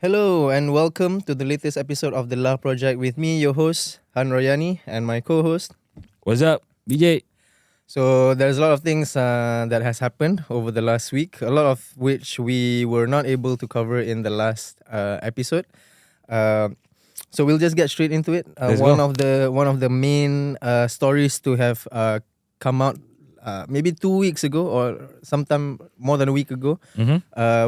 Hello and welcome to the latest episode of The Love Project with me, your host, Han Royani, and my co-host. What's up, BJ? So there's a lot of things that has happened over the last week, a lot of which we were not able to cover in the last episode. So we'll just get straight into it. One of the main stories to have come out maybe 2 weeks ago or sometime more than a week ago.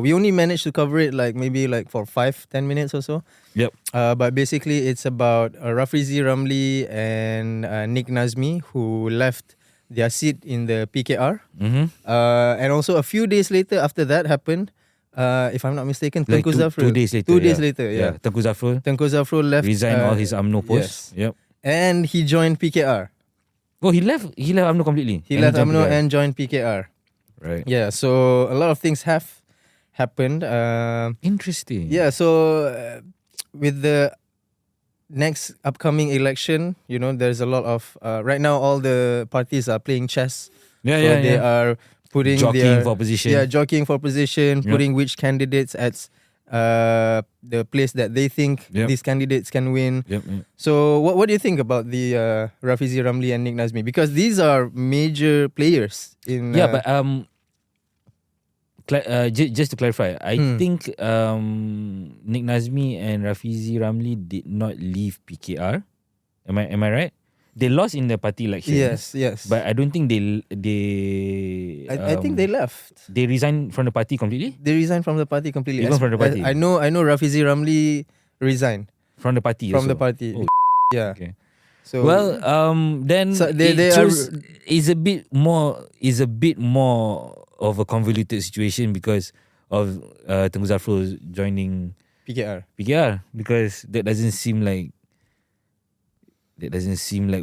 We only managed to cover it maybe for 5-10 minutes or so. Yep. But basically it's about Rafizi Ramli and Nick Nazmi, who left their seat in the PKR. And also a few days later after that happened, if I'm not mistaken, Tengku Zafrul. 2 days later. 2 days later, yeah. Tengku Zafrul left. resigned all his UMNO posts. Yes. Yep. And he joined PKR. Oh, he left UMNO completely. He left UMNO and joined PKR. Right. Yeah, so a lot of things have happened. Interesting. Yeah, so with the next upcoming election, there's a lot of right now all the parties are playing chess. They are putting jockeying for position. Yeah, jockeying for position, putting which candidates at the place that they think these candidates can win. Yep. So what do you think about the Rafizi Ramli and Nick Nazmi? Because these are major players in just to clarify, I think Nick Nazmi and Rafizi Ramli did not leave PKR. Am I right? They lost in the party elections. Yes. But I don't think they. I think they left. They resigned from the party completely. They resigned from the party completely. Even from the party. I know Rafizi Ramli resigned From the party. from also. the party. Oh, yeah. okay. So Then so they is a bit more of a convoluted situation because of Tengku Zafrul joining PKR. because that doesn't seem like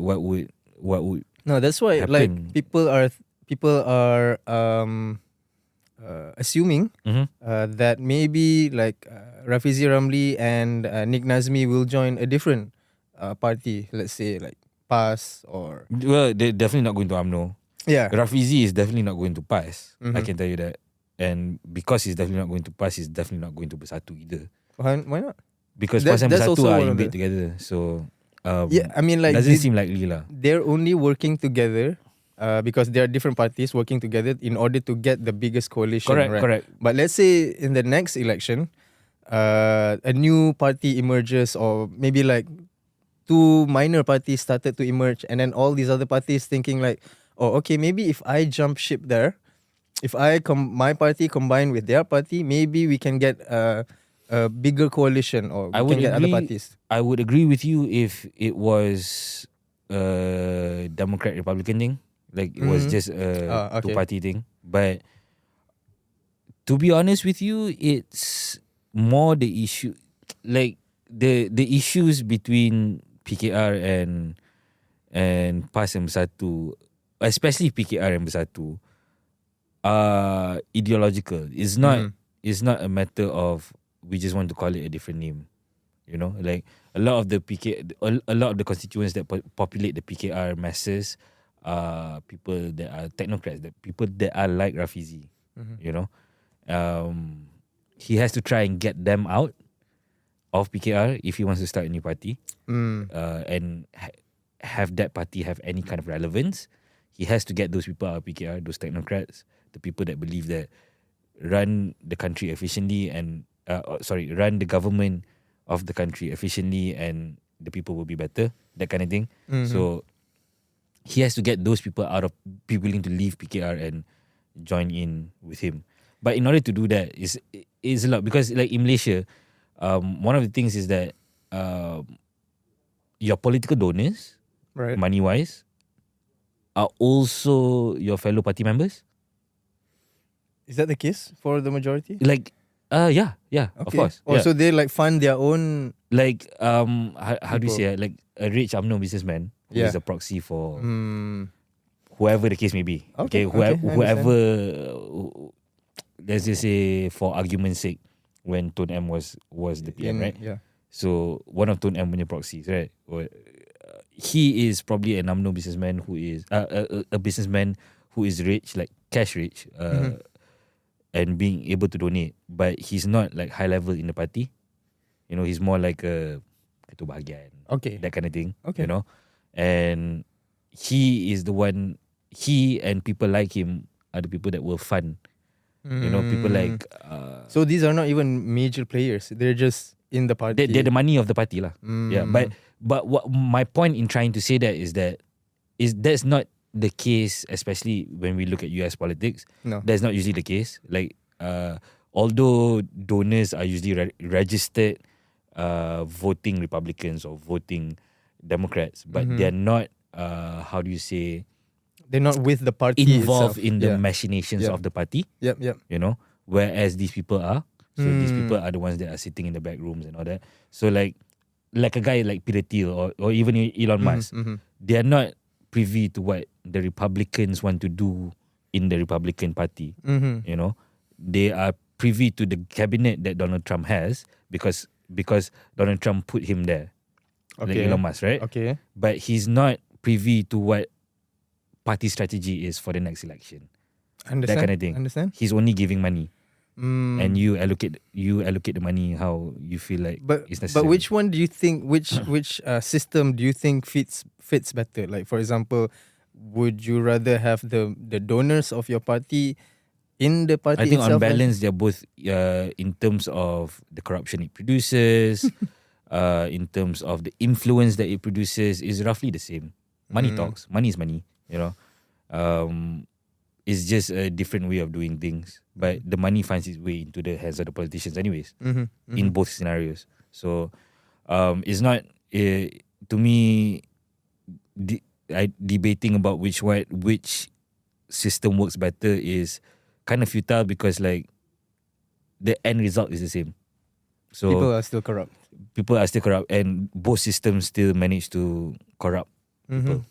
what would No, that's why happen. people are assuming that maybe Rafizi Ramli and Nick Nazmi will join a different party, let's say PAS or they're definitely not going to UMNO. yeah. Rafizi is definitely not going to PAS. Mhm. I can tell you that. And because he's definitely not going to PAS, he's definitely not going to Bersatu either. Why not? Because That- PAS and that's Bersatu also are one in of bed the- together. So Yeah, I mean doesn't seem likely lah. they're only working together because they are different parties working together in order to get the biggest coalition. Right? Correct. But let's say in the next election, a new party emerges, or maybe two minor parties started to emerge, and then all these other parties thinking oh, okay, maybe if I jump ship there, if my party combine with their party, maybe we can get a bigger coalition, or we can get other parties. I would agree with you if it was a Democrat-Republican thing. It was just a okay. two-party thing. But to be honest with you, it's more the issue, the issues between PKR and PAS and Bersatu, especially PKR and Bersatu, are ideological. It's not a matter of we just want to call it a different name. A lot of the a lot of the constituents that populate the PKR masses are people that are technocrats, that people that are like Rafizi. He has to try and get them out of PKR if he wants to start a new party, and have that party have any kind of relevance. He has to get those people out of PKR, those technocrats, the people that believe that run the country efficiently and run the government of the country efficiently, and the people will be better, that kind of thing. So he has to get those people be willing to leave PKR and join in with him. But in order to do that, is a lot, because in Malaysia, one of the things is that your political donors, Right. money wise, are also your fellow party members. Is that the case for the majority? Yeah, of course. Oh, so they fund their own. How do you say it? A rich UMNO businessman who is a proxy for whoever the case may be. Okay, whoever. Let's just say, for argument's sake, when Tun M was the PM, right? Yeah. So one of Tun M punya proxies, right? He is probably an UMNO businessman who is a businessman who is rich, like cash rich, and being able to donate, but he's not like high level in the party. You know, he's more like a ketua bahagian, that kind of thing. Okay. You know, and he is the one. He and people like him are the people that will fund. You know, people like. So these are not even major players. They're just in the party. They're the money of the party, lah. Yeah, but what my point in trying to say that is that's not the case, especially when we look at US politics. No. That's not usually the case. Like, although donors are usually registered voting Republicans or voting Democrats, but they're not, how do you say, they're not with the party involved itself. in the machinations of the party. Yep. You know, whereas these people are. So these people are the ones that are sitting in the back rooms and all that. So like a guy like Peter Thiel or even Elon Musk, they are not privy to what the Republicans want to do in the Republican Party. You know, they are privy to the cabinet that Donald Trump has because Donald Trump put him there, like Elon Musk, right? Okay. But he's not privy to what party strategy is for the next election. Understand. That kind of thing. Understand. He's only giving money. And you allocate the money how you feel like it's necessary. But which one do you think, which system do you think fits better? Like, for example, would you rather have the donors of your party in the party I think itself? on balance they're both in terms of the corruption it produces, in terms of the influence that it produces is roughly the same. Money talks. Money is money, you know. It's just a different way of doing things. But the money finds its way into the hands of the politicians anyways, in both scenarios. So it's not, to me, debating about which system works better is kind of futile because like the end result is the same. So people are still corrupt. And both systems still manage to corrupt people.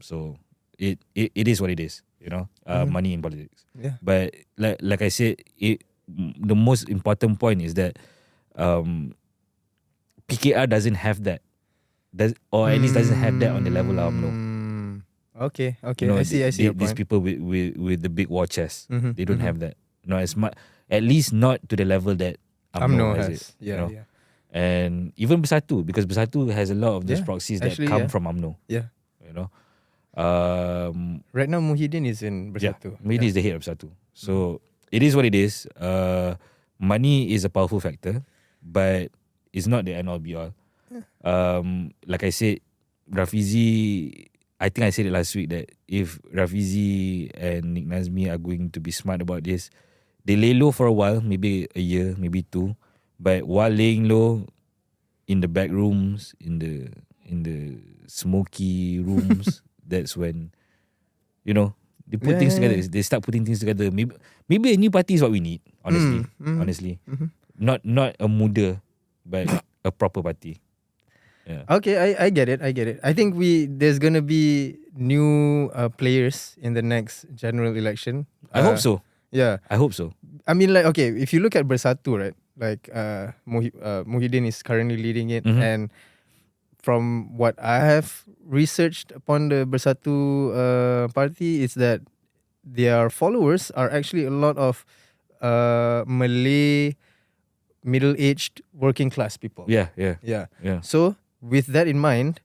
So it is what it is, you know, money in politics. Yeah. But like I said, the most important point is that PKR doesn't have that, or at least doesn't have that on the level of UMNO. Okay. You know, I see your these point. people with the big war chest, they don't have that. Not as much, at least not to the level that UMNO has it. Yeah, you know? yeah. And even Bersatu, because Bersatu has a lot of those Yeah, proxies that actually, come yeah. from UMNO. Yeah. You know, Right now, Muhyiddin is in Bersatu. Muhyiddin is the head of Bersatu. So it is what it is. Money is a powerful factor, but it's not the end all be all. Like I said, Rafizi, I think I said it last week that if Rafizi and Nick Nazmi are going to be smart about this, they lay low for a while, maybe a year, maybe two. But while laying low in the back rooms, in the smoky rooms, that's when, you know, they put things together. They start putting things together. Maybe a new party is what we need, honestly. Honestly. Not a muda, but a proper party. Yeah. Okay, I get it. I think there's gonna be new players in the next general election. I hope so. Yeah. I hope so. I mean, like, okay, if you look at Bersatu, right? Like, Muhyiddin is currently leading it, and from what I have researched upon the Bersatu party, is that their followers are actually a lot of Malay, middle-aged, working-class people. Yeah. So, with that in mind,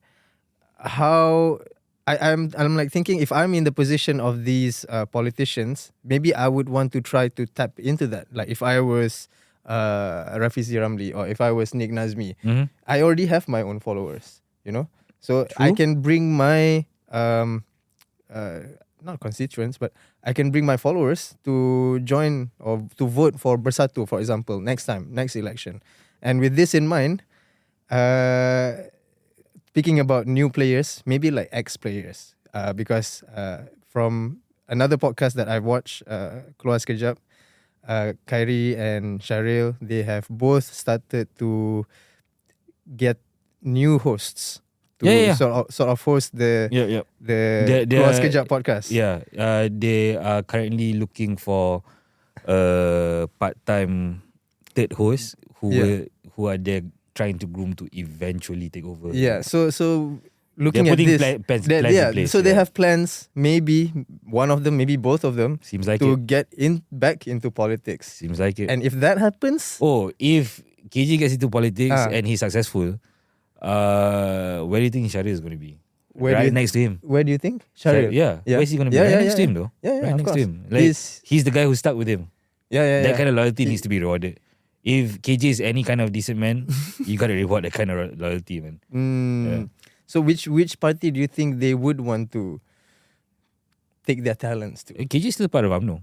how I'm like thinking, if I'm in the position of these politicians, maybe I would want to try to tap into that. Like if I was Rafizi Ramli or if I was Nick Nazmi, I already have my own followers, you know. So I can bring my not constituents, but I can bring my followers to join or to vote for Bersatu, for example, next election. And with this in mind, speaking about new players, maybe like ex-players, because from another podcast that I've watched, Keluar Sekejap, Khairi and Syaril, they have both started to get new hosts to sort of host the Keluar Sekejap podcast. Yeah, they are currently looking for a part-time third host who are there trying to groom to eventually take over. Yeah, so looking at putting this, plans yeah, in place. so they have plans. Maybe one of them, maybe both of them, Seems like to it. get back into politics. Seems like it. And if that happens, if KJ gets into politics Ah. and he's successful, where do you think Syaril is going to be? Where do Right you- next to him. where do you think? Syaril? Yeah. Yeah. Where's he going to be? Yeah, Right yeah, next to him though. Yeah, Right of next to course. him. Like he's the guy who stuck with him. Yeah. That kind of loyalty needs to be rewarded. If KJ is any kind of decent man, you got to reward that kind of loyalty, man. Yeah. So which party do you think they would want to take their talents to? KJ is still part of UMNO.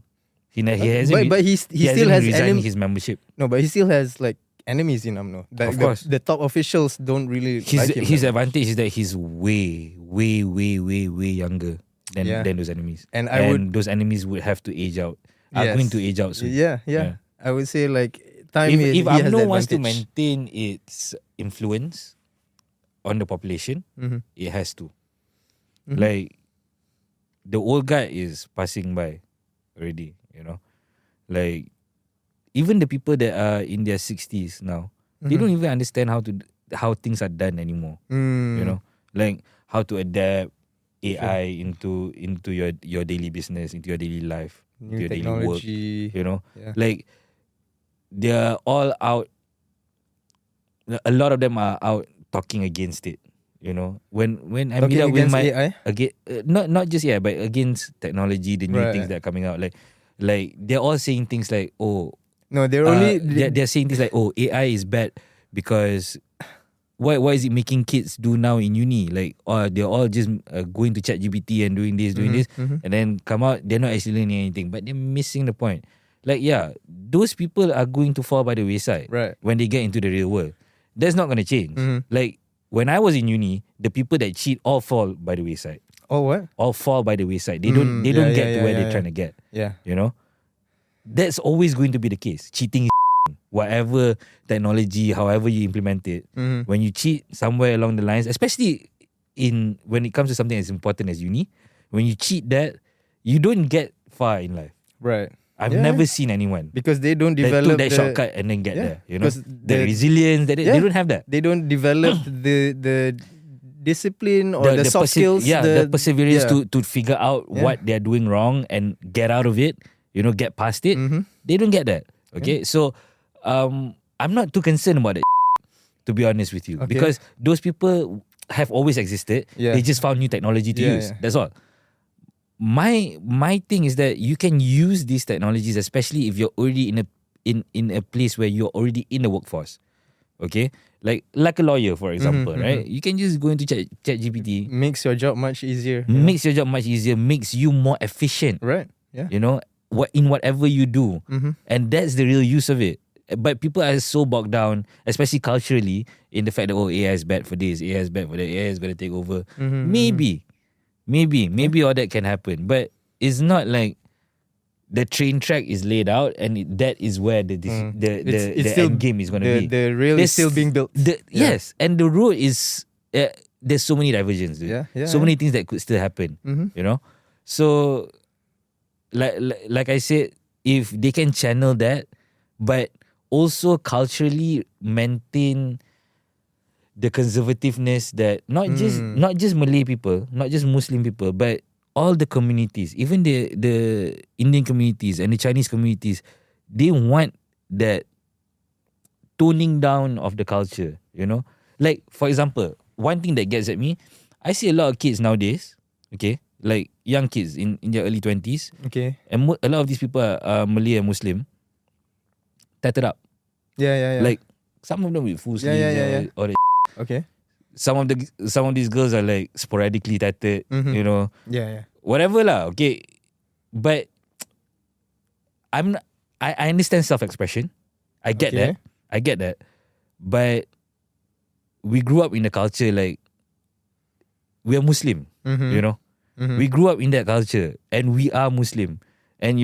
He hasn't. But he still hasn't has resigned his membership. No, but he still has like enemies in UMNO. Of course. The top officials don't really like him. His that much. advantage is that he's way younger than those enemies. And those enemies would have to age out. Are Yes. going to age out soon. Yeah. I would say like time If he has the UMNO wants to advantage. maintain its influence on the population, Mhm. it has to. Mhm. Like the old guy is passing by already, Like even the people that are in their 60s now, they don't even understand how things are done anymore. Like how to adapt AI into your daily business, into your daily life, into New your daily work. technology. Yeah. Like they're all out. A lot of them are out talking against it. When I meet Talking up with against my AI? not just AI, but against technology, the new Right. things that are coming out. Like they're all saying things like, No, they're only they're saying things like, AI is bad because why is it making kids do now in uni? Like, they're all just going to ChatGPT and doing this, and then come out, they're not actually learning anything, but they're missing the point. Like, yeah, those people are going to fall by the wayside Right. when they get into the real world. That's not going to change. Mhm. Like, when I was in uni, the people that cheat all fall by the wayside. Oh, what? All fall by the wayside. They don't get to where they're trying to get. Yeah. That's always going to be the case. Cheating is whatever technology, however you implement it. Mhm. When you cheat somewhere along the lines, especially when it comes to something as important as uni, when you cheat that, you don't get far in life. Right. I've Yeah. never seen anyone Because they don't that develop took that the, shortcut and then get there. because The resilience, they don't have that. They don't develop the discipline or the soft skills. The perseverance yeah. to figure out what they're doing wrong and get out of it, get past it. Mhm. They don't get that. Okay, so I'm not too concerned about it, to be honest with you, Okay. because those people have always existed. Yeah. They just found new technology to Yeah, use. yeah. That's all. My thing is that you can use these technologies, especially if you're already in a place where you're already in the workforce. Okay, like a lawyer, for example, right? You can just go into ChatGPT, Makes your job much easier. makes your job much easier, makes you more efficient. Right. Yeah. In whatever you do, Mhm. and that's the real use of it. But people are so bogged down, especially culturally, in the fact that AI is bad for this, AI is bad for that, AI is going to take over. Maybe all that can happen, but it's not like the train track is laid out and that is where the still end game is going to be. The rail is still being built. Yes, and the road is there's so many diversions, dude. Yeah, So many things that could still happen. So like I said, if they can channel that, but also culturally maintain the conservativeness that not just Malay people, not just Muslim people, but all the communities, even the Indian communities and the Chinese communities, they want that toning down of the culture, Like, for example, one thing that gets at me, I see a lot of kids nowadays, okay, like young kids in their early 20s, Okay. and a lot of these people are Malay and Muslim, tatted up. Yeah. Like, some of them with full sleeves Yeah. or the Okay. some of these girls are like sporadically tatted, Yeah. whatever lah, okay. But I understand self-expression. I get Okay. that. But we grew up in a culture like we are Muslim, We grew up in that culture and we are Muslim. And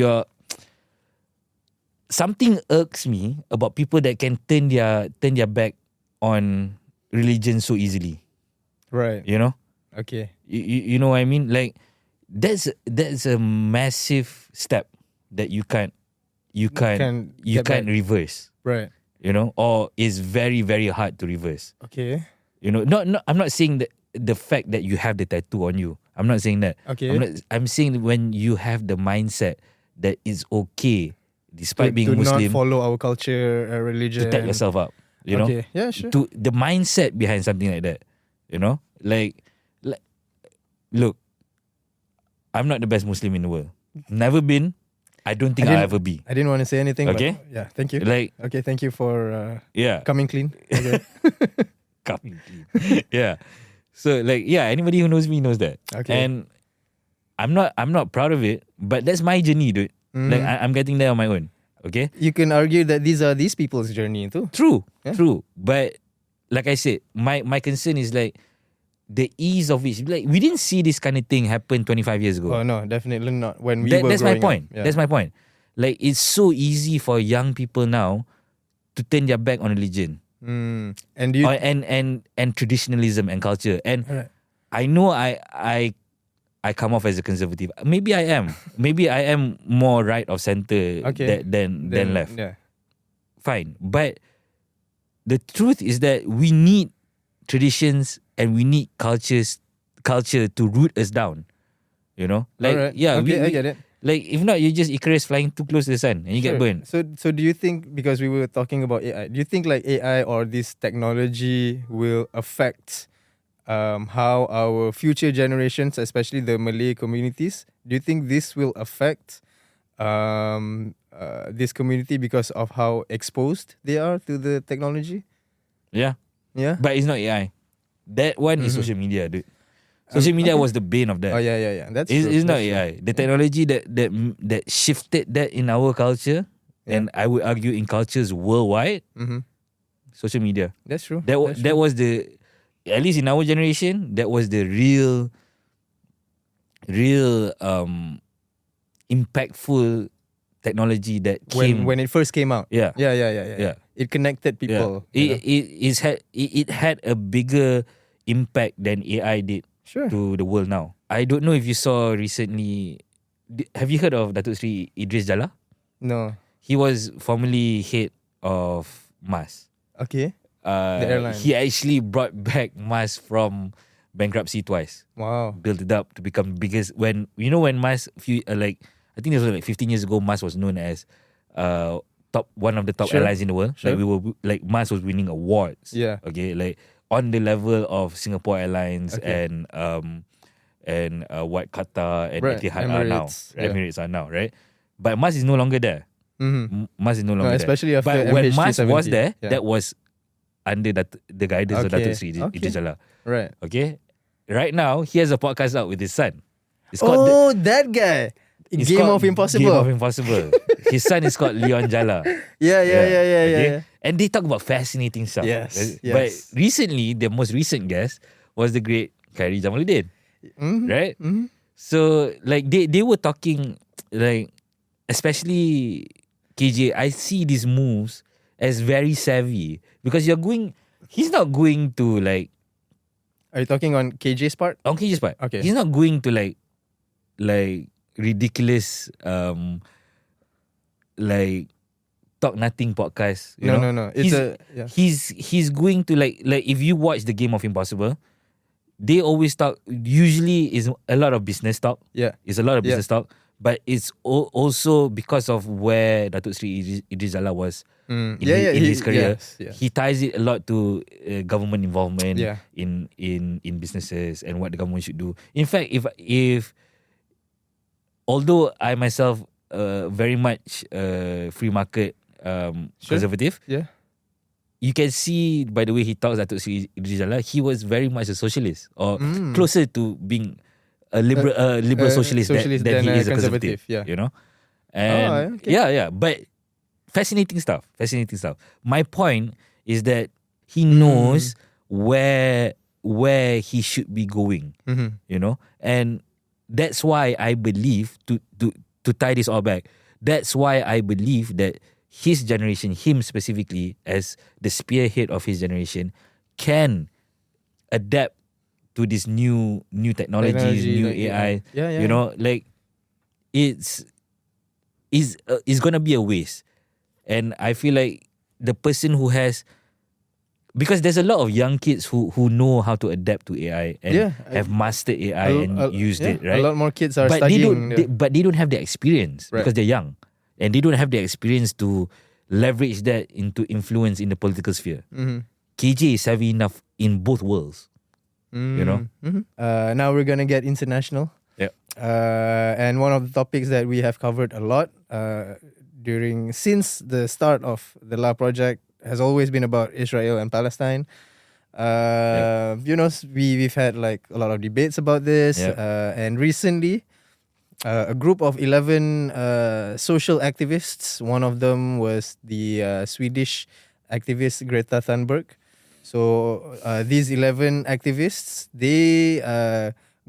something irks me about people that can turn their back on religion so easily. Right. Okay. You know what I mean? Like that's a massive step that you can't get back. reverse. Right. Or is very, very hard to reverse. Okay. Not I'm not saying that the fact that you have the tattoo on you. I'm not saying that. Okay. I'm saying when you have the mindset that it's okay, despite being to Muslim, not follow our culture, religion. to tag yourself up. You know? Okay. Yeah, sure. To the mindset behind something like that. You know? Like look, I'm not the best Muslim in the world. Never been. I don't think I'll ever be. I didn't want to say anything. Okay. But yeah. Thank you. Like, Okay. Thank you for yeah. coming clean. Okay. Coming clean. Yeah. So like, yeah, anybody who knows me knows that. Okay. And I'm not proud of it, but that's my journey, dude. Like I'm getting there on my own. Okay. You can argue that these are these people's journey too. True. Yeah. True. But like I said, my concern is like the ease of it. Like we didn't see this kind of thing happen 25 years ago. Oh no, definitely not. When we were That's my growing point. up. Yeah. That's my point. Like it's so easy for young people now to turn their back on religion. And you and traditionalism and culture. And Alright. I know I come off as a conservative. Maybe I am. Maybe I am more right of center than left. Yeah. Fine. But the truth is that we need traditions and we need culture to root us down. You know? Like Alright. yeah, Okay, I get it. Like if not, you just Icarus flying too close to the sun and you get burned. So do you think, because we were talking about AI, do you think like AI or this technology will affect how our future generations, especially the Malay communities, do you think this will affect this community because of how exposed they are to the technology? Yeah. Yeah. But it's not AI. That one is social media, dude. Social media was the bane of that. Oh yeah. That's It's, true. it's not That's AI. The technology that shifted that in our culture, and I would argue in cultures worldwide, social media. That's true. That was the, at least in our generation, that was the real impactful technology that came when it first came out. Yeah. Yeah. It connected people. It had a bigger impact than AI did to the world now. I don't know if you saw recently. Have you heard of Datuk Sri Idris Jala? No. He was formerly head of Musk. Okay. The airline. He actually brought back Musk from bankruptcy twice. Wow. Built it up to become biggest. When Musk, I think this was like 15 years ago, Musk was known as one of the top airlines in the world. Sure. Like we were like Musk was winning awards. Yeah. Okay, like on the level of Singapore Airlines and what Qatar and Etihad are now. Emirates are now, right? But Musk is no longer there. Musk is no longer especially there. after But when MH370. Musk was there, that was under the guidance of Datuk Sri Idris Jala. Right. Okay. Right now, he has a podcast out with his son. It's called that guy. It's Game called of Impossible. Game of Impossible. His son is called Leon Jala. Yeah. And they talk about fascinating stuff. Yes. But recently, the most recent guest was the great Khairi Jamaluddin. Right? So, like, they were talking, like, especially KJ, I see these moves as very savvy. Because he's not going to, like... Are you talking on KJ's part? On KJ's part. Okay. He's not going to, like ridiculous like talk nothing podcast. You know? No. He's going to like if you watch the Game of Impossible, they always talk. Usually is a lot of business talk. Yeah. It's a lot of business talk, but it's also because of where Datuk Sri Idris Jala was in his career. Yes. He ties it a lot to government involvement in businesses and what the government should do. In fact, if although I myself very much free market conservative, you can see by the way he talks Datuk Sri Idris Jala, he was very much a socialist or closer to being a liberal socialist than he is a conservative. You know, and but fascinating stuff. My point is that he knows where he should be going. You know, and that's why I believe to tie this all back. That's why I believe that his generation, him specifically, as the spearhead of his generation, can adapt to this new technologies, new AI. You know, like it's gonna be a waste. And I feel like the person who has, because there's a lot of young kids who know how to adapt to AI and have mastered AI and used it, right? A lot more kids are but studying. they don't have the experience because they're young, and they don't have the experience to leverage that into influence in the political sphere. KJ is savvy enough in both worlds, you know. Now we're gonna get international. Yep. And one of the topics that we have covered a lot since the start of the La Project has always been about Israel and Palestine. You know, we've had like a lot of debates about this, and recently a group of 11 social activists, one of them was the Swedish activist Greta Thunberg. So these 11 activists, they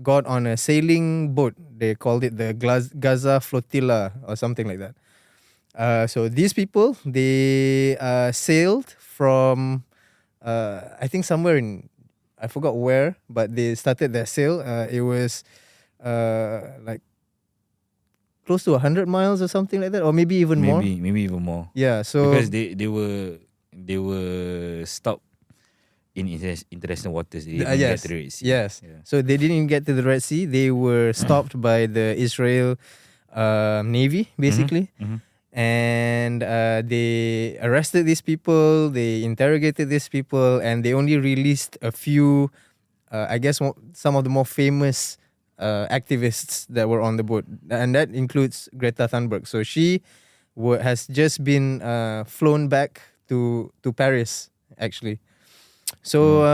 got on a sailing boat. They called it the Gaza Flotilla or something like that. So these people, they sailed from, I think somewhere I forgot where, but they started their sail. It was like close to 100 miles or something like that, or maybe even more. Maybe even more. Yeah, so because they were stopped in international waters. They didn't get to the Red Sea. Yes. Yeah. So they didn't get to the Red Sea. They were stopped by the Israel Navy, basically. And they arrested these people, they interrogated these people, and they only released a few, I guess some of the more famous activists that were on the boat. And that includes Greta Thunberg. So she has just been flown back to Paris, actually. So,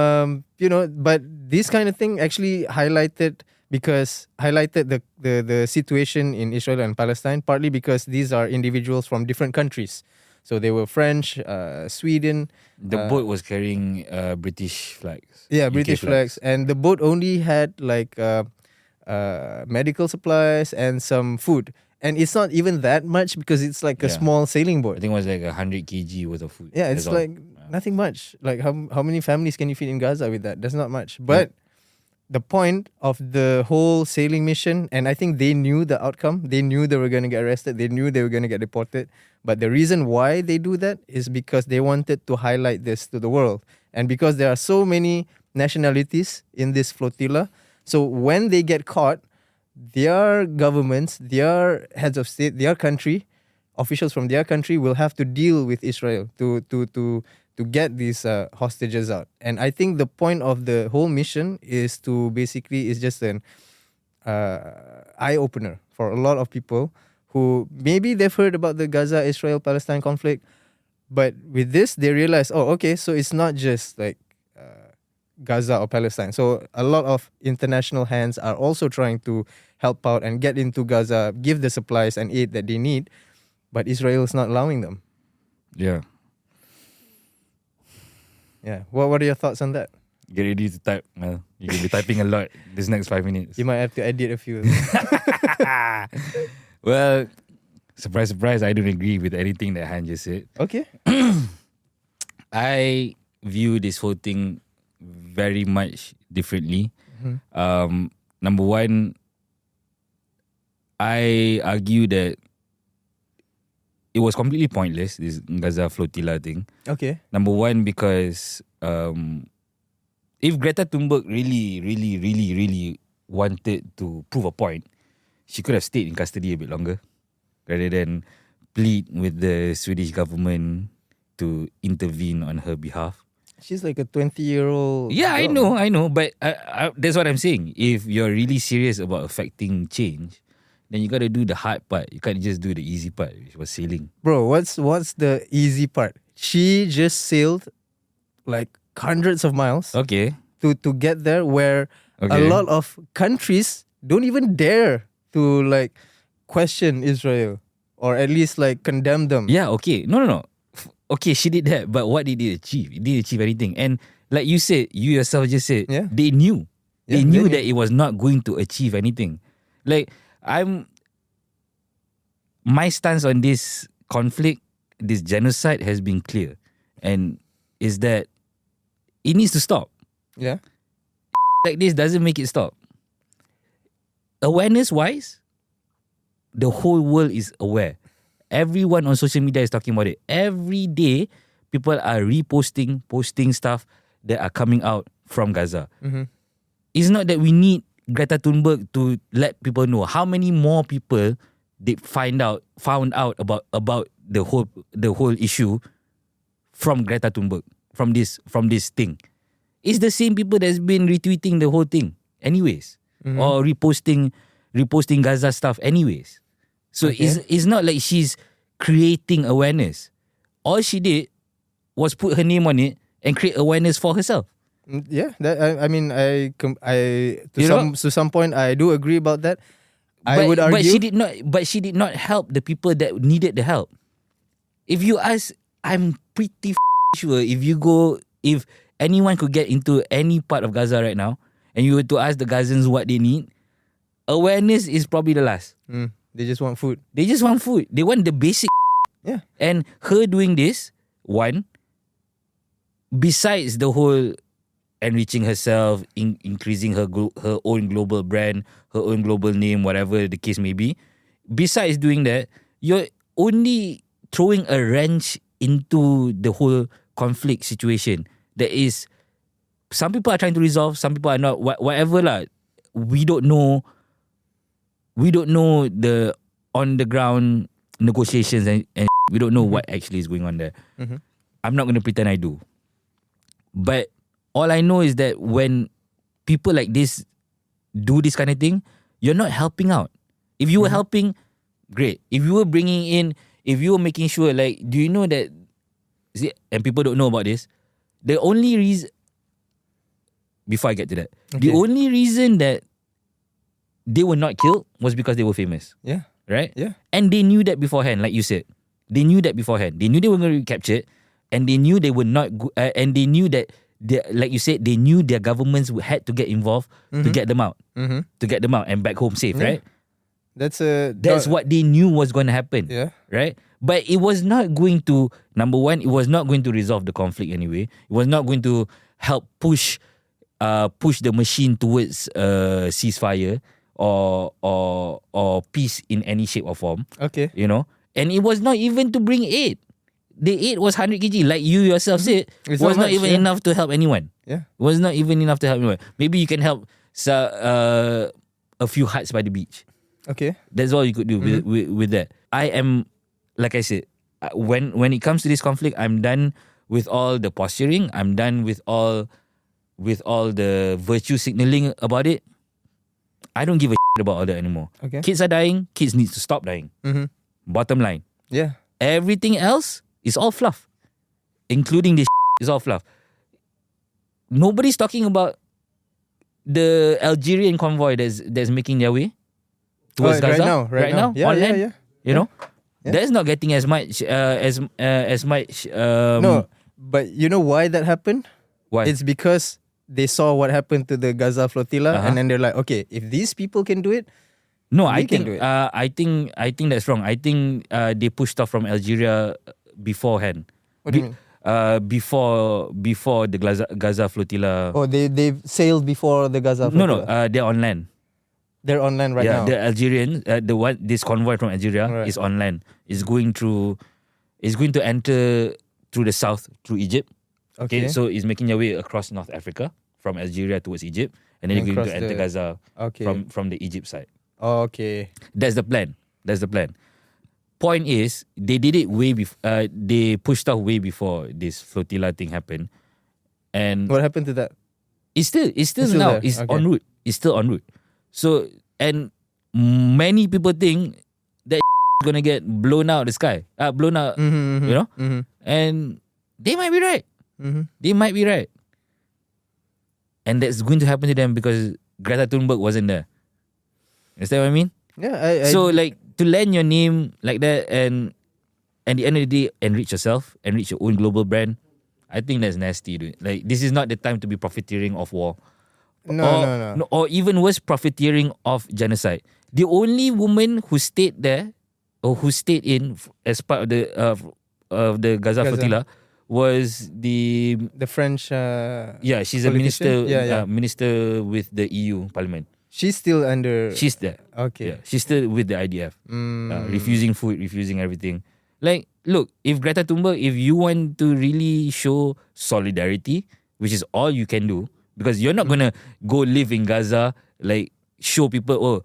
you know, but this kind of thing actually highlighted the situation in Israel and Palestine, partly because these are individuals from different countries. So they were French, Sweden. The boat was carrying British flags. Yeah, UK British flags. And the boat only had like medical supplies and some food. And it's not even that much because it's like a small sailing boat. I think it was like 100 kg worth of food. Yeah, it's like nothing much. Like how many families can you feed in Gaza with that? That's not much. But the point of the whole sailing mission, and I think they knew the outcome. They knew they were going to get arrested. They knew they were going to get deported. But the reason why they do that is because they wanted to highlight this to the world. And because there are so many nationalities in this flotilla, so when they get caught, their governments, their heads of state, their country, officials from their country will have to deal with Israel to get these hostages out. And I think the point of the whole mission is just an eye-opener for a lot of people who maybe they've heard about the Gaza-Israel-Palestine conflict, but with this, they realize, oh, okay, so it's not just like Gaza or Palestine. So a lot of international hands are also trying to help out and get into Gaza, give the supplies and aid that they need, but Israel is not allowing them. Yeah. Yeah. What are your thoughts on that? Get ready to type, man. You're going to be typing a lot this next 5 minutes. You might have to edit a few. Well, surprise, surprise, I don't agree with anything that Han just said. Okay. I view this whole thing very much differently. Number one, I argue that it was completely pointless, this Gaza Flotilla thing. Okay. Number one, because if Greta Thunberg really wanted to prove a point, she could have stayed in custody a bit longer rather than plead with the Swedish government to intervene on her behalf. She's like a 20-year-old. Yeah, girl. I know. But that's what I'm saying. If you're really serious about affecting change, then you got to do the hard part. You can't just do the easy part, which was sailing. Bro, what's the easy part? She just sailed like hundreds of miles Okay. to get there, where a lot of countries don't even dare to like question Israel or at least like condemn them. Yeah, okay. No. Okay, she did that, but what did it achieve? It didn't achieve anything. And like you said, you yourself just said, they knew. They knew that it was not going to achieve anything. Like, my stance on this conflict, this genocide has been clear. And is that it needs to stop. Yeah. Like this doesn't make it stop. Awareness-wise, the whole world is aware. Everyone on social media is talking about it. Every day, people are posting stuff that are coming out from Gaza. It's not that we need Greta Thunberg to let people know. How many more people they found out about the whole issue from Greta Thunberg, from this thing? It's the same people that's been retweeting the whole thing anyways, or reposting Gaza stuff anyways. So it's not like she's creating awareness. All she did was put her name on it and create awareness for herself. Yeah, that I mean, to some point I do agree about that. I would argue, but she did not help the people that needed the help. If you ask, I'm pretty sure if anyone could get into any part of Gaza right now, and you were to ask the Gazans what they need, awareness is probably the last. They just want food. They want the basic. Yeah. And her doing this, one, besides the whole enriching herself, increasing her own global brand, her own global name, whatever the case may be, besides doing that, you're only throwing a wrench into the whole conflict situation. There is, some people are trying to resolve, some people are not, whatever lah. We don't know the on the ground negotiations and we don't know what actually is going on there. I'm not going to pretend I do. But all I know is that when people like this do this kind of thing, you're not helping out. If you were helping, great. If you were making sure, like, do you know that, and people don't know about this, the only reason, before I get to that, the only reason that they were not killed was because they were famous. Yeah. Right? Yeah. And they knew that beforehand, like you said. They knew that beforehand. They knew they were going to be captured, and they knew they were not, and they knew that, like you said, they knew their governments had to get involved to get them out. To get them out and back home safe, right? That's what they knew was going to happen. Yeah. Right? But it was not going to, number one, it was not going to resolve the conflict anyway. It was not going to help push the machine towards ceasefire or peace in any shape or form. Okay. You know? And it was not even to bring aid. The aid was 100 kg, like you yourself said, it's was not much, even enough to help anyone. Yeah. Was not even enough to help anyone. Maybe you can help a few huts by the beach. Okay. That's all you could do with that. I am, like I said, when it comes to this conflict, I'm done with all the posturing. I'm done with all the virtue signaling about it. I don't give a shit about all that anymore. Okay. Kids are dying. Kids need to stop dying. Bottom line. Yeah. Everything else is all fluff. Including this is all fluff. Nobody's talking about the Algerian convoy that's making their way towards Gaza. Right now. Yeah, on land. Yeah. You know? Yeah. That's not getting as much no, but you know why that happened? Why? It's because they saw what happened to the Gaza Flotilla, and then they're like, okay, if these people can do it, no, we I can think do it. I think that's wrong. I think they pushed off from Algeria beforehand. What do you mean? Before the Gaza Flotilla. Oh, they've sailed before the Gaza Flotilla. No, they're on land. They're on land right now. The Algerian, this convoy from Algeria is on land. It's going to enter through the south, through Egypt. Okay. So it's making their way across North Africa from Algeria towards Egypt, and then you're going to enter Gaza from the Egypt side. Oh, okay. That's the plan. Point is, they did it way before. They pushed off way before this flotilla thing happened. And what happened to that? It's still now. There. It's en route. It's still en route. So, and many people think that is gonna get blown out of the sky. Blown out, you know? And they might be right. They might be right. And that's going to happen to them because Greta Thunberg wasn't there. Understand what I mean? Yeah. So, like, to land your name like that and at the end of the day, enrich yourself, enrich your own global brand, I think that's nasty, dude. Like, this is not the time to be profiteering of war. No. Or even worse, profiteering of genocide. The only woman who stayed there, or who stayed in as part of the Gaza Flotilla, was the French. She's a minister. Minister with the EU Parliament. She's still under. She's there. Okay. Yeah, she's still with the IDF. Refusing food, refusing everything. Like, look, if Greta Thunberg, if you want to really show solidarity, which is all you can do, because you're not gonna go live in Gaza, like show people, oh,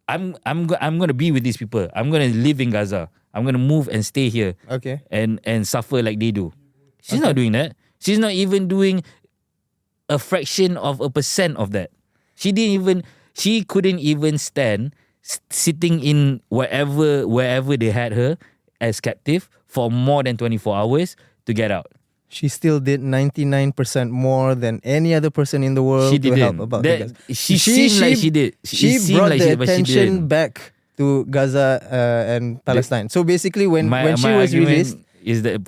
I'm gonna be with these people. I'm gonna live in Gaza. I'm gonna move and stay here. Okay. And suffer like they do. She's not doing that. She's not even doing a fraction of a percent of that. She couldn't even stand sitting in wherever they had her as captive for more than 24 hours to get out. She still did 99% more than any other person in the world She to didn't. help about That- the Gaza. she seemed like she did. She It seemed brought like the but she attention didn't. back to Gaza and Palestine. So basically, when she was argument released, is the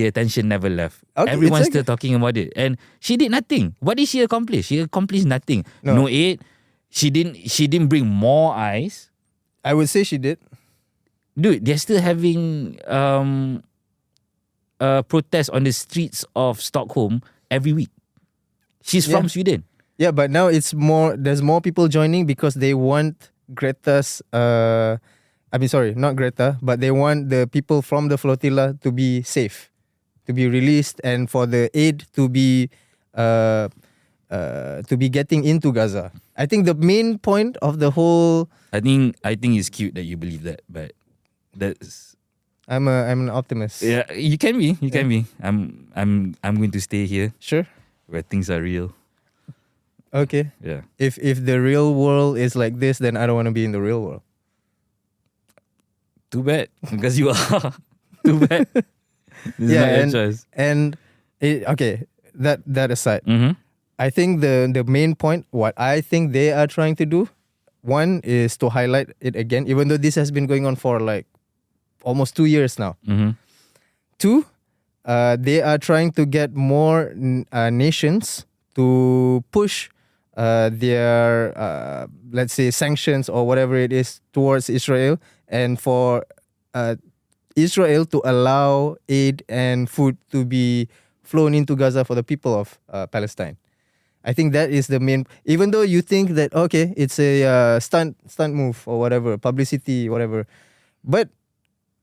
attention never left. Okay, Everyone's it's still talking about it, and she did nothing. What did she accomplish? She accomplished nothing. No. No aid. She didn't bring more eyes. I would say she did. Dude, they're still having protests on the streets of Stockholm every week. She's from Sweden. Yeah, but now it's more. There's more people joining because they want Greta's. Not Greta, but they want the people from the flotilla to be safe, to be released, and for the aid to be getting into Gaza. I think the main point of the whole. I think it's cute that you believe that, but that's. I'm an optimist. Yeah, you can be. You can be. I'm going to stay here Sure. where things are real. Okay. Yeah. If the real world is like this, then I don't want to be in the real world. Too bad, because you are. Too bad. This is not your choice. That aside, Mm-hmm. I think the main point, what I think they are trying to do, one is to highlight it again, even though this has been going on for like almost 2 years now. Mm-hmm. Two, they are trying to get more nations to push their, let's say, sanctions or whatever it is towards Israel, and for Israel to allow aid and food to be flown into Gaza for the people of Palestine. I think that is the main. Even though you think that okay, it's a stunt move or whatever, publicity, whatever, but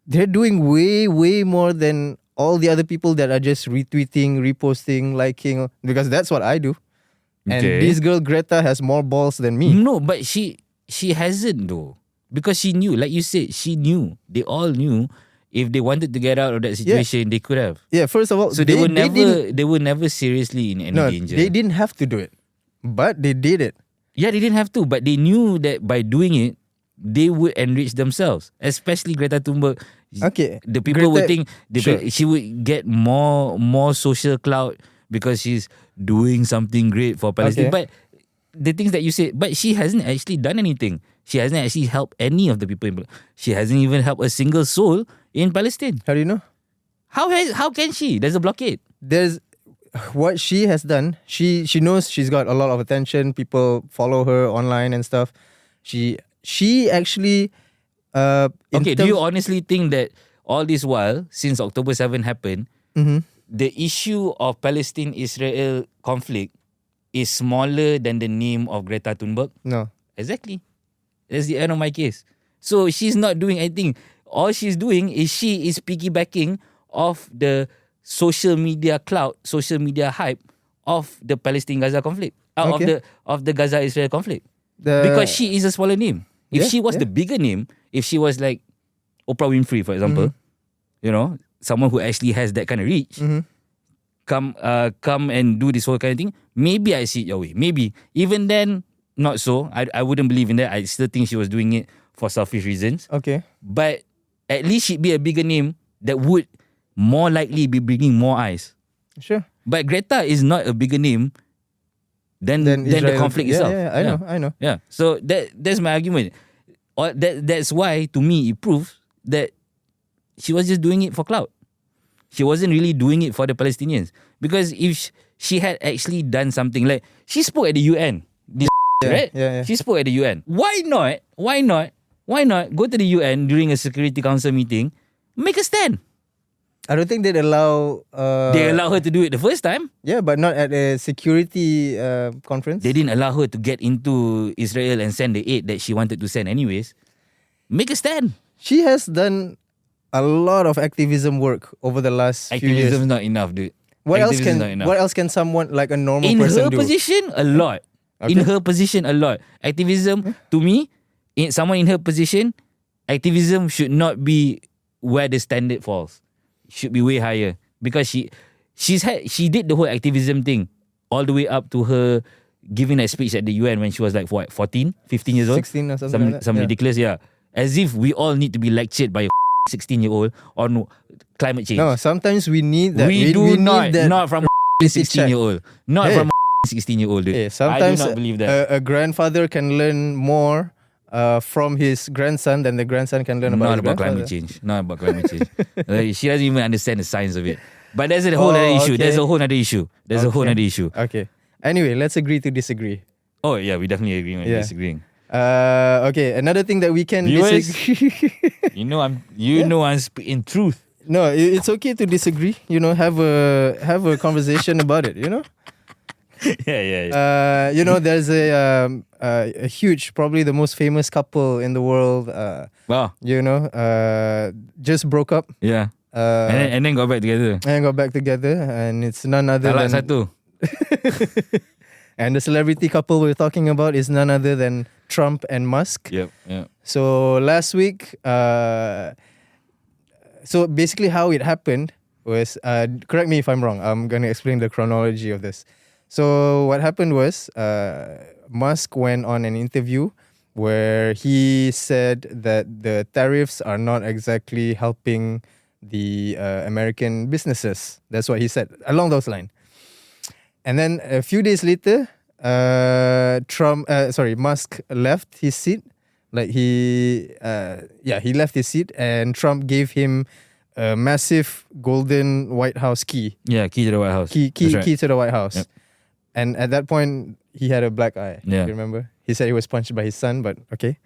they're doing way more than all the other people that are just retweeting, reposting, liking, because that's what I do. And this girl Greta has more balls than me. No, but she hasn't though, because she knew, like you said, she knew. They all knew. If they wanted to get out of that situation, they could have. Yeah, first of all, So they were never seriously in any danger. They didn't have to do it, but they did it. Yeah, they didn't have to, but they knew that by doing it, they would enrich themselves. Especially Greta Thunberg. Okay, The people would think sure. she would get more social clout because she's doing something great for Palestine. Okay. But the things that you said, but she hasn't actually done anything. She hasn't actually helped any of the people. She hasn't even helped a single soul in Palestine. How do you know? How can she? There's a blockade. There's what she has done. She knows she's got a lot of attention. People follow her online and stuff. She actually. Do you honestly think that all this while, since October 7 happened, the issue of Palestine-Israel conflict is smaller than the name of Greta Thunberg? No. Exactly. That's the end of my case. So she's not doing anything. All she's doing is she is piggybacking off the social media clout, social media hype of the Palestine-Gaza conflict, of the Gaza-Israel conflict. Because she is a smaller name. If she was the bigger name, if she was like Oprah Winfrey, for example, someone who actually has that kind of reach, come and do this whole kind of thing, maybe I see it your way. Maybe. Even then, not so. I wouldn't believe in that. I still think she was doing it for selfish reasons. Okay. But at least she'd be a bigger name that would more likely be bringing more eyes. Sure. But Greta is not a bigger name than the conflict itself. Yeah, I know. Yeah. So that's my argument. That's why, to me, it proves that she was just doing it for clout. She wasn't really doing it for the Palestinians. Because if she had actually done something, like she spoke at the UN, right? Yeah. She spoke at the UN. Why not go to the UN during a Security Council meeting, make a stand? I don't think they'd allow. They allow her to do it the first time. Yeah, but not at a security conference. They didn't allow her to get into Israel and send the aid that she wanted to send anyways. Make a stand. She has done a lot of activism work over the last few years. Activism is not enough, dude. What else Activism is not enough. What else can someone like a normal In person her do? position, a lot. Okay. In her position, a lot. Activism, to me, someone in her position, activism should not be where the standard falls. It should be way higher. Because she did the whole activism thing all the way up to her giving that speech at the UN when she was like, what, 14, 15 years old? 16 or something like that. Some ridiculous, yeah. As if we all need to be lectured by a 16-year-old on climate change. No, sometimes we need that. We do need not. that Not from a 16-year-old. Not Hey. from a 16-year-old, dude. Yeah, sometimes I do not believe that. a grandfather can learn more from his grandson than the grandson can learn about Not his about grandfather. climate change. Not about climate change. Like, she doesn't even understand the science of it. But there's a whole other issue. okay. There's a whole other issue. There's a whole Okay. other issue. Okay. Anyway, let's agree to disagree. Oh yeah, we definitely agree on Yeah. disagreeing. Okay, another thing that we can Viewers? disagree. You know I'm speaking truth. No, it's okay to disagree. You know, have a conversation about it. You know. yeah. You know, there's a huge, probably the most famous couple in the world. Wow. You know, just broke up. Yeah. And then got back together. And got back together, and it's none other Talak than satu. and the celebrity couple we're talking about is none other than Trump and Musk. Yep. So last week, so basically how it happened was, correct me if I'm wrong, I'm going to explain the chronology of this. So what happened was, Musk went on an interview where he said that the tariffs are not exactly helping the American businesses. That's what he said, along those lines. And then a few days later, Musk left his seat. Like he left his seat, and Trump gave him a massive golden White House key. Yeah, key to the White House. Key to the White House. Yep. And at that point, he had a black eye. Yeah. You remember? He said he was punched by his son, but okay.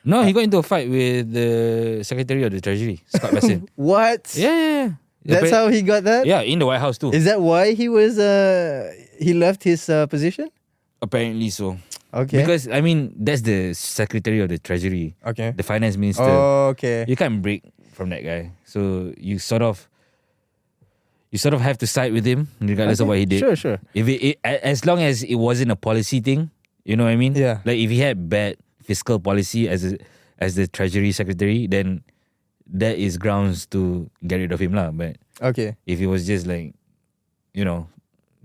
No, he got into a fight with the Secretary of the Treasury, Scott Bessent. What? Yeah. That's how he got that? Yeah, in the White House too. Is that why he was he left his position? Apparently so. Okay. Because I mean, that's the Secretary of the Treasury, Okay. the Finance Minister. Oh, okay. You can't break from that guy. So you sort of have to side with him regardless of what he did. Sure. If as long as it wasn't a policy thing, you know what I mean? Yeah. Like if he had bad fiscal policy as the Treasury Secretary, then that is grounds to get rid of him lah. But Okay. if he was just like, you know,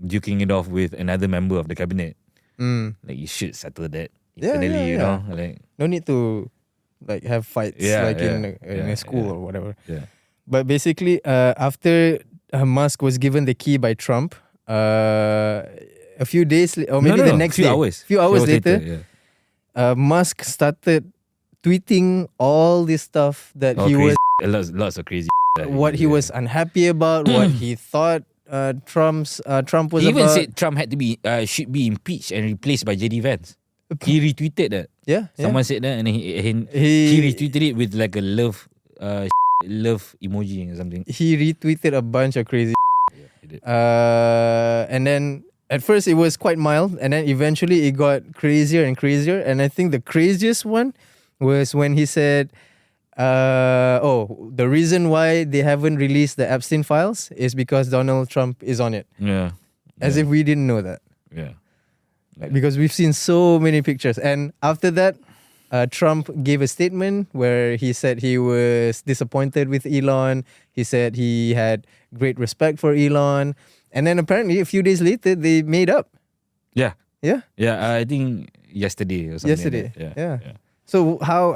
duking it off with another member of the cabinet, like you should settle that internally, you know? Like No need to like have fights in a school or whatever. Yeah. But basically, after Musk was given the key by Trump, a few days or maybe the next day, few hours later, Musk started tweeting all this stuff that he was lots of crazy. what he was unhappy about, what he thought Trump was He even about. said Trump had to be should be impeached and replaced by JD Vance. He retweeted that. Yeah. Someone said that, and he retweeted it with like a love emoji or something. He retweeted a bunch of crazy. Yeah, he did. And then at first it was quite mild, and then eventually it got crazier and crazier. And I think the craziest one was when he said, the reason why they haven't released the Epstein files is because Donald Trump is on it. Yeah. As if we didn't know that. Yeah. Because we've seen so many pictures. And after that, Trump gave a statement where he said he was disappointed with Elon. He said he had great respect for Elon. And then apparently a few days later, they made up. Yeah. Yeah? Yeah, I think yesterday or something. Yesterday. Like that. Yeah. So how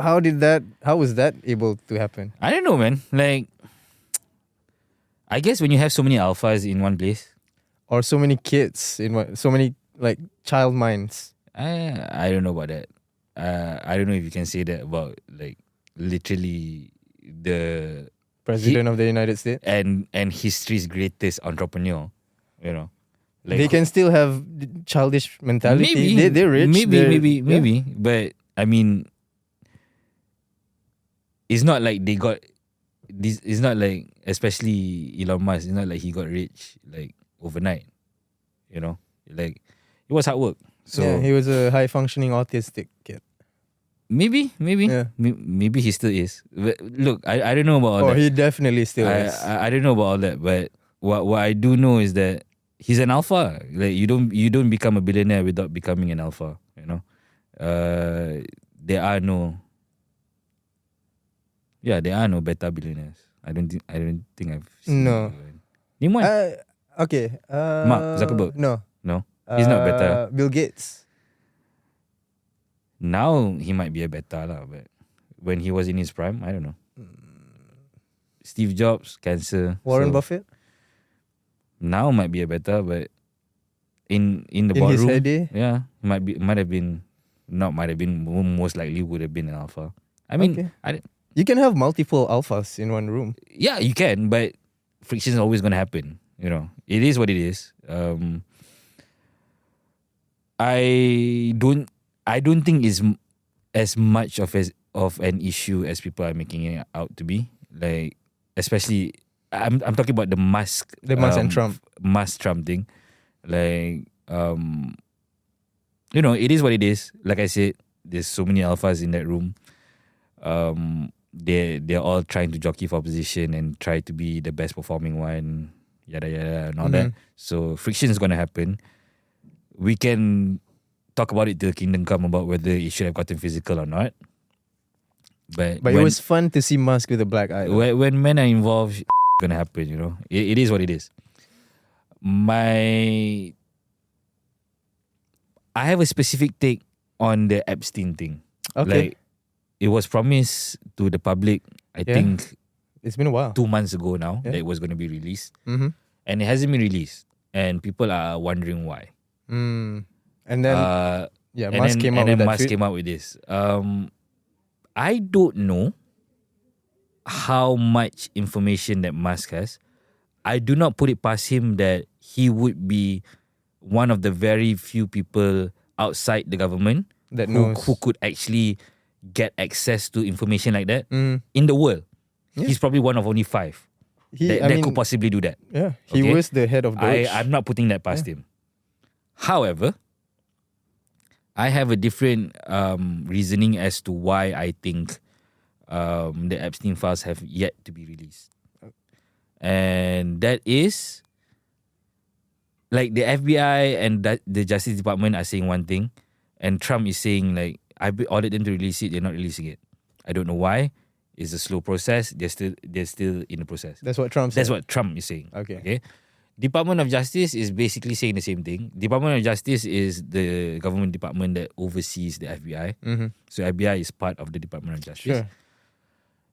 was that able to happen? I don't know, man. Like, I guess when you have so many alphas in one place, Or so many kids so many like child minds. I don't know about that. I don't know if you can say that about like literally the President of the United States. and history's greatest entrepreneur. You know, like They can still have childish mentality. maybe They're rich. Maybe. Yeah. But I mean, it's not like they got this. It's not like, especially Elon Musk. It's not like he got rich like overnight. You know, like it was hard work. So yeah, he was a high functioning autistic kid. Maybe. Yeah. Maybe he still is. But look, I don't know about all Oh, that. he definitely still is. I don't know about all that, but what I do know is that he's an alpha. Like you don't become a billionaire without becoming an alpha. You know, there are no beta billionaires. I don't think I've seen No. anyone. Name one. Okay. Mark Zuckerberg. No. No, he's not beta. Bill Gates. Now he might be a beta lah, but when he was in his prime, I don't know. Steve Jobs, cancer. Warren so Buffett. now might be a beta, but in the In his boardroom, heyday. yeah, might have been, most likely would have been an alpha. I mean, Okay. You can have multiple alphas in one room. yeah, you can, but friction is always going to happen. You know, it is what it is. I don't think it's as much of an issue as people are making it out to be. Like, especially, I'm talking about the Musk, And Trump. Musk Trump thing. Like, you know, it is what it is. Like I said, there's so many alphas in that room. They're all trying to jockey for position and try to be the best performing one, yada yada, and all that. So friction is gonna happen. We can talk about it till kingdom come about whether it should have gotten physical or not. But But it was fun to see Musk with a black eye. when men are involved, gonna happen. You know, it is what it is. I have a specific take on the Epstein thing. Okay. Like, it was promised to the public, I think, It's been a while. 2 months ago now, Yeah. that it was going to be released. Mm-hmm. And it hasn't been released. And people are wondering why. And then And Musk then, came out and with then that Musk tweet. came out with this. I don't know how much information that Musk has. I do not put it past him that he would be one of the very few people outside the government That who knows. could actually get access to information like that Mm. in the world. Yeah. He's probably one of only 5 that could possibly do that. Yeah, he Okay? was the head of Doge. I'm not putting that past him. However, I have a different reasoning as to why I think the Epstein files have yet to be released. And that is, like, the FBI and the Justice Department are saying one thing, and Trump is saying, like, I ordered them to release it, they're not releasing it. I don't know why. It's a slow process. They're still in the process. That's what Trump said. That's what Trump is saying. Okay. Department of Justice is basically saying the same thing. Department of Justice is the government department that oversees the FBI. Mm-hmm. So FBI is part of the Department of Justice. Sure.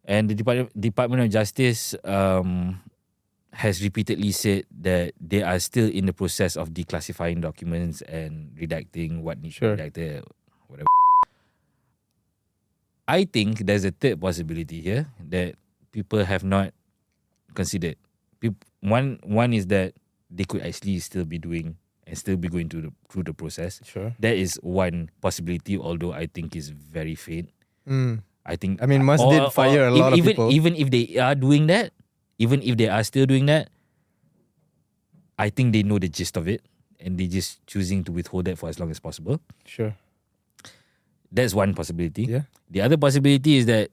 And the Department of Justice has repeatedly said that they are still in the process of declassifying documents and redacting what needs to be redacted, whatever. I think there's a third possibility here that people have not considered. One is that they could actually still be doing and still be going through the process. Sure. That is one possibility, although I think is very faint. I think. I mean, Musk did fire a lot of people. Even if they are doing that, even if they are still doing that, I think they know the gist of it and they just choosing to withhold that for as long as possible. Sure. That's one possibility. Yeah. The other possibility is that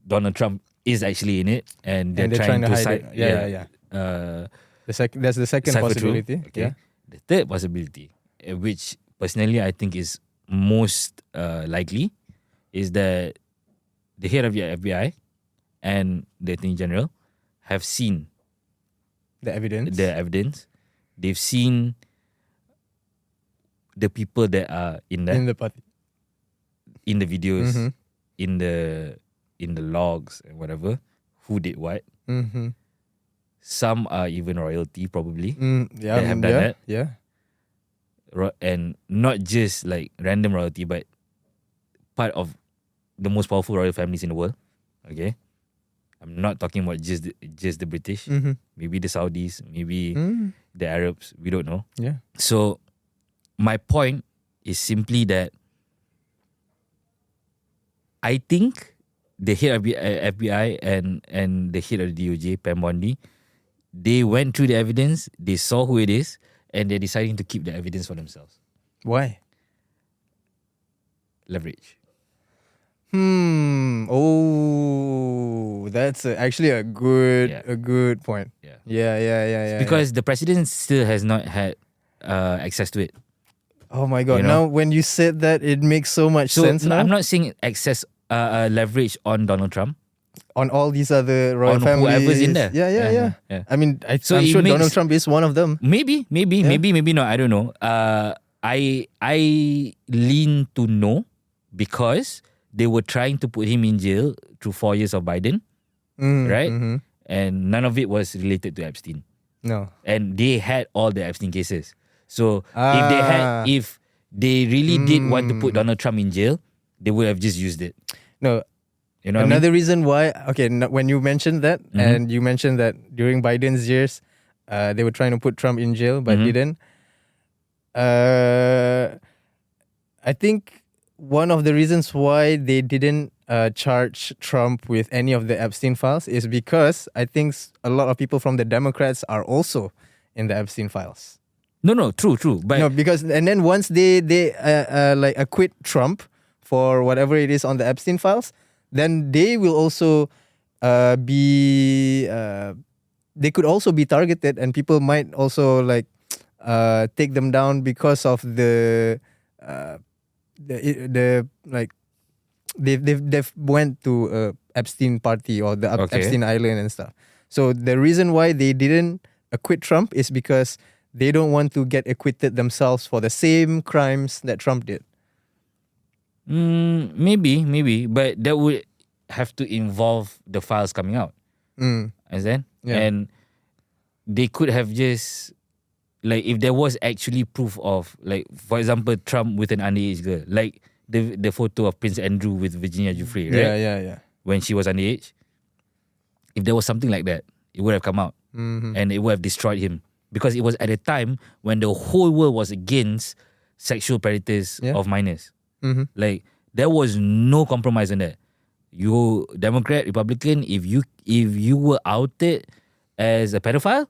Donald Trump is actually in it and they're trying to hide it. Yeah. That's the second cipher possibility. through. Okay. Yeah. The third possibility, which personally I think is most likely, is that the head of the FBI and the Attorney General have seen The evidence. the evidence. They've seen the people that are in that, in the party. in the videos, Mm-hmm. in the logs and whatever, who did what. Mm-hmm. Some are even royalty probably. Yeah. They have done that. Yeah. And not just like random royalty, but part of the most powerful royal families in the world. Okay, I'm not talking about just the British. Mm-hmm. Maybe the Saudis, maybe the Arabs. We don't know. Yeah. So my point is simply that I think the head of the FBI and the head of the DOJ, Pam Bondi, they went through the evidence, they saw who it is, and they're deciding to keep the evidence for themselves. Why? Leverage. Oh, that's actually a good point. Yeah. Yeah. Because the president still has not had access to it. Oh my god! You know? Now when you said that, it makes so much So sense now. I'm not saying access leverage on Donald Trump. On all these other royal On families. whoever's in there. Yeah. I mean, So I'm it sure makes- Donald Trump is one of them. Maybe not. I don't know. I lean to no because they were trying to put him in jail through 4 years of Biden, right? Mm-hmm. And none of it was related to Epstein. No. And they had all the Epstein cases. So Ah. if they really did want to put Donald Trump in jail, they would have just used it. No. You know Another reason why, when you mentioned that, Mm-hmm. and you mentioned that during Biden's years, they were trying to put Trump in jail, but Mm-hmm. didn't. I think one of the reasons why they didn't charge Trump with any of the Epstein files is because I think a lot of people from the Democrats are also in the Epstein files. No, true. But No, because and then once they like acquit Trump for whatever it is on the Epstein files, then they will also be they could also be targeted, and people might also like take them down because of the like they've went to Epstein party or the Okay. Epstein Island and stuff. So the reason why they didn't acquit Trump is because they don't want to get acquitted themselves for the same crimes that Trump did. Maybe, but that would have to involve the files coming out. Understand? Yeah. And they could have just, like, if there was actually proof of, like, for example, Trump with an underage girl, like the photo of Prince Andrew with Virginia Giuffre, right? Yeah. When she was underage. If there was something like that, it would have come out. Mm-hmm. And it would have destroyed him. Because it was at a time when the whole world was against sexual predators of minors. Mm-hmm. Like, there was no compromise on that. You Democrat, Republican, if you were outed as a pedophile,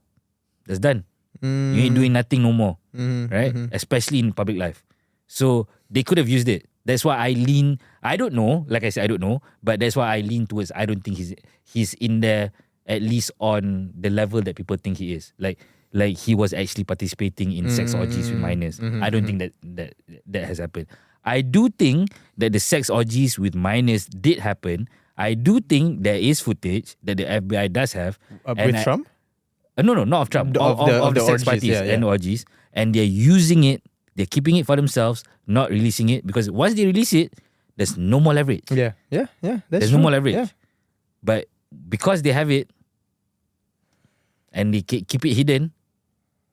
that's done. You ain't doing nothing no more, right? Especially in public life. So they could have used it. That's why I lean. I don't know. Like I said, I don't know. But that's why I lean towards. I don't think he's in there at least on the level that people think he is. Like he was actually participating in sex orgies with minors. I don't think that has happened. I do think that the sex orgies with minors did happen. I do think there is footage that the FBI does have. With Trump? No, not of Trump. Of the sex orgies, parties yeah. and orgies. And they're using it. They're keeping it for themselves, not releasing it. Because once they release it, there's no more leverage. Yeah. That's There's true. no more leverage. Yeah. But because they have it, and they keep it hidden,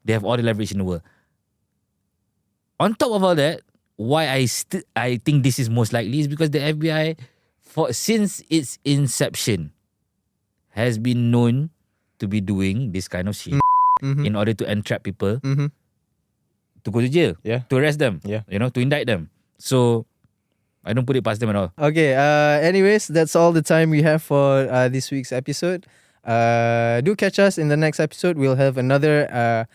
they have all the leverage in the world. On top of all that, why I think this is most likely is because the FBI, since its inception, has been known to be doing this kind of shit in order to entrap people to go to jail, to arrest them, to indict them. So I don't put it past them at all. Okay. Anyways, that's all the time we have for this week's episode. Do catch us in the next episode. We'll have another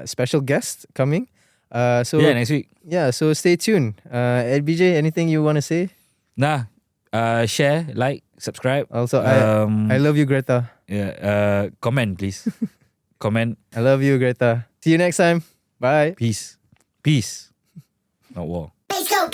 special guest coming. So Next week. Yeah, so stay tuned. BJ, anything you want to say? Share, like, subscribe. Also, I love you, Greta. Comment, please. Comment. I love you, Greta. See you next time. Bye. Peace. Not war. Let's go.